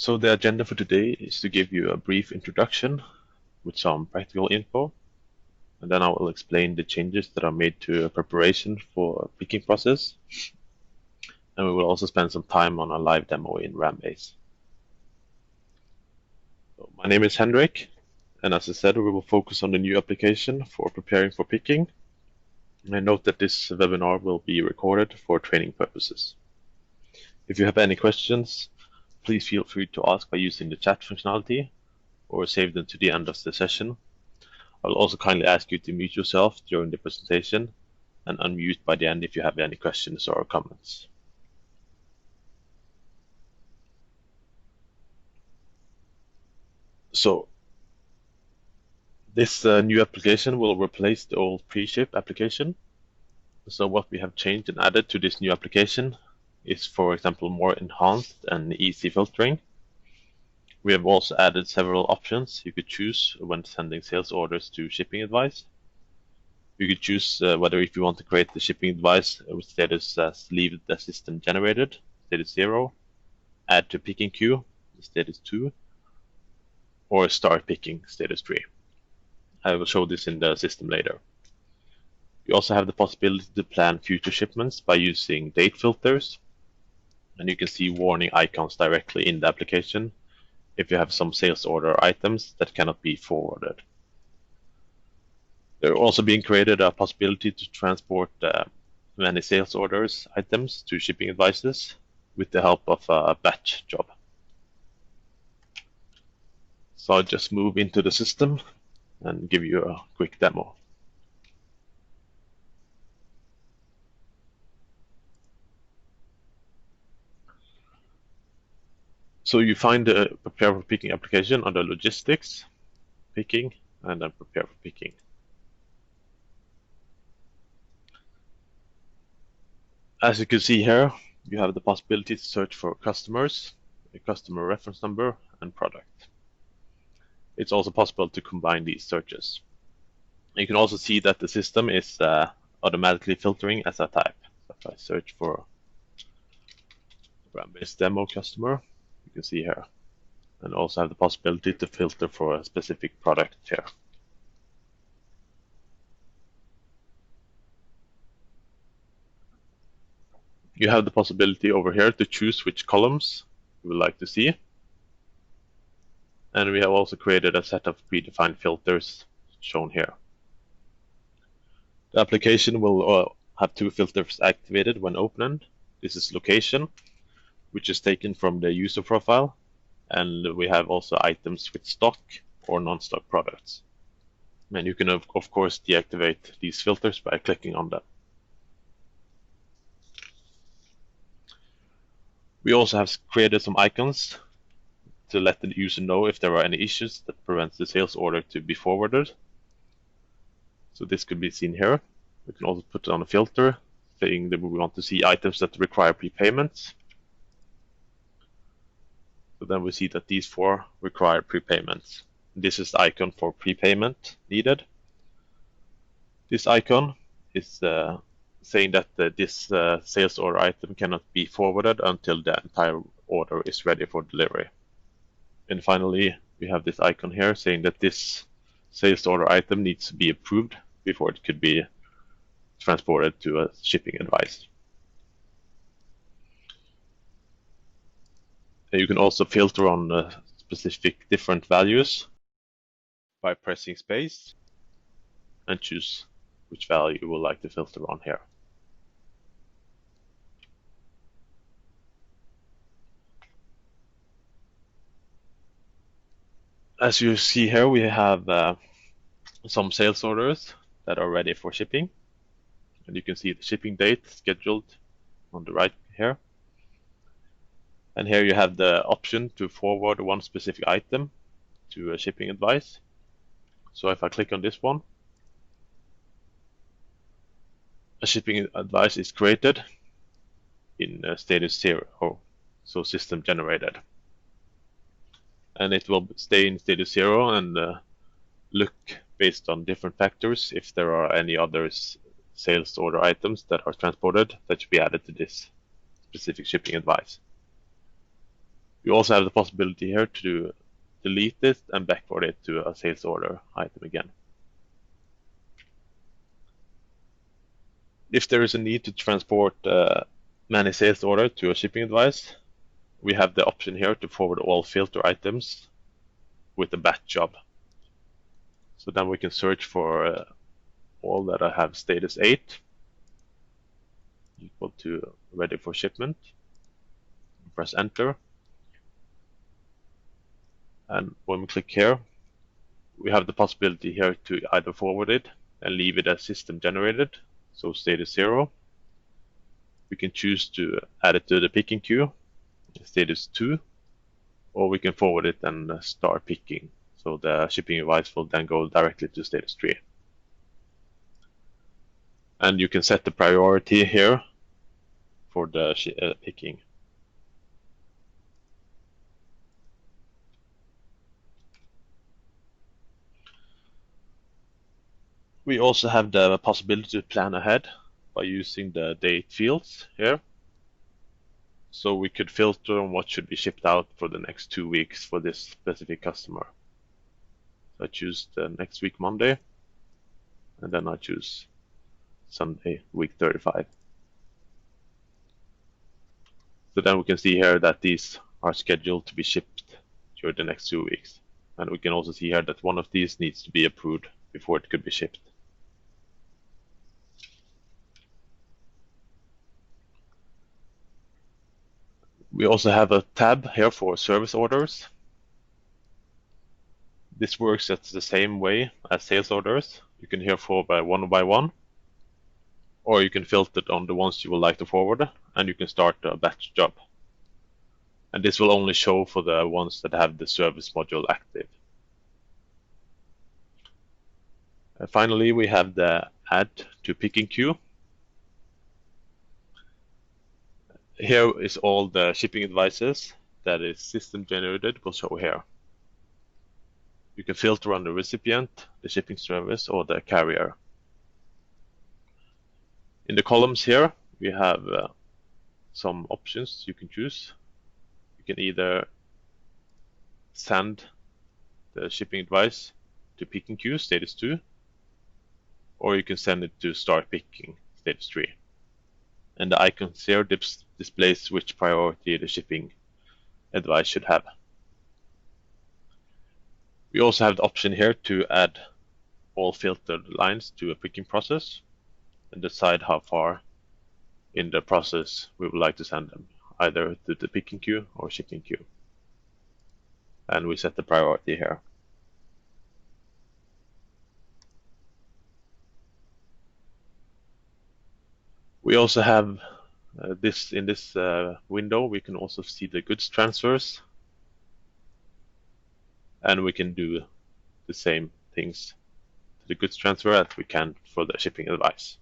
So the agenda for today is to give you a brief introduction with some practical info, and then I will explain the changes that are made to preparation for picking process, and we will also spend some time on a live demo in RamBase. So my name is Henrik, and as I said, we will focus on the new application for preparing for picking. And I note that this webinar will be recorded for training purposes. If you have any questions, please feel free to ask by using the chat functionality or save them to the end of the session. I will also kindly ask you to mute yourself during the presentation and unmute by the end if you have any questions or comments. So this new application will replace the old pre-ship application. So what we have changed and added to this new application is, for example, more enhanced and easy filtering. We have also added several options you could choose when sending sales orders to shipping advice. You could choose whether if you want to create the shipping advice with status as leave the system generated, status 0, add to picking queue, status 2, or start picking, status 3. I will show this in the system later. You also have the possibility to plan future shipments by using date filters, and you can see warning icons directly in the application if you have some sales order items that cannot be forwarded. There are also being created a possibility to transport many sales orders items to shipping advices with the help of a batch job. So I'll just move into the system and give you a quick demo. So you find the Prepare for Picking application under Logistics, Picking, and then Prepare for Picking. As you can see here, you have the possibility to search for customers, a customer reference number, and product. It's also possible to combine these searches. You can also see that the system is automatically filtering as a type. So if I search for RamBase demo customer, you can see here, and also have the possibility to filter for a specific product here. You have the possibility over here to choose which columns you would like to see. And we have also created a set of predefined filters shown here. The application will have two filters activated when opened. This is location, which is taken from the user profile, and we have also items with stock or non-stock products. And you can of course deactivate these filters by clicking on them. We also have created some icons to let the user know if there are any issues that prevent the sales order to be forwarded. So this could be seen here. We can also put on a filter saying that we want to see items that require prepayments. So then we see that these 4 require prepayments. This is the icon for prepayment needed. This icon is saying that this sales order item cannot be forwarded until the entire order is ready for delivery. And finally, we have this icon here saying that this sales order item needs to be approved before it could be transported to a shipping advice. And you can also filter on specific different values by pressing space and choose which value you would like to filter on here. As you see here, we have some sales orders that are ready for shipping. And you can see the shipping date scheduled on the right here. And here you have the option to forward one specific item to a shipping advice. So if I click on this one, a shipping advice is created in status 0, so system generated. And it will stay in status 0 and look based on different factors if there are any other sales order items that are transported that should be added to this specific shipping advice. We also have the possibility here to delete this and backward it to a sales order item again. If there is a need to transport many sales orders to a shipping advice, we have the option here to forward all filter items with a batch job. So then we can search for all that I have status 8 equal to ready for shipment. Press enter. And when we click here, we have the possibility here to either forward it and leave it as system generated, so status 0. We can choose to add it to the picking queue, status 2, or we can forward it and start picking. So the shipping advice will then go directly to status 3. And you can set the priority here for the picking. We also have the possibility to plan ahead by using the date fields here. So we could filter on what should be shipped out for the next 2 weeks for this specific customer. So I choose the next week Monday, and then I choose Sunday, week 35. So then we can see here that these are scheduled to be shipped during the next 2 weeks. And we can also see here that one of these needs to be approved before it could be shipped. We also have a tab here for service orders. This works at the same way as sales orders. You can here forward by one, or you can filter it on the ones you would like to forward, and you can start a batch job. And this will only show for the ones that have the service module active. Finally, we have the add to picking queue. Here is all the shipping advices that is system generated will show here. You can filter on the recipient, the shipping service, or the carrier. In the columns here, we have some options you can choose. You can either send the shipping advice to picking queue, status 2, or you can send it to start picking, status 3. And the icons here displays which priority the shipping advice should have. We also have the option here to add all filtered lines to a picking process and decide how far in the process we would like to send them, either to the picking queue or shipping queue. And we set the priority here. We also have in this window, we can also see the goods transfers, and we can do the same things to the goods transfer as we can for the shipping advice.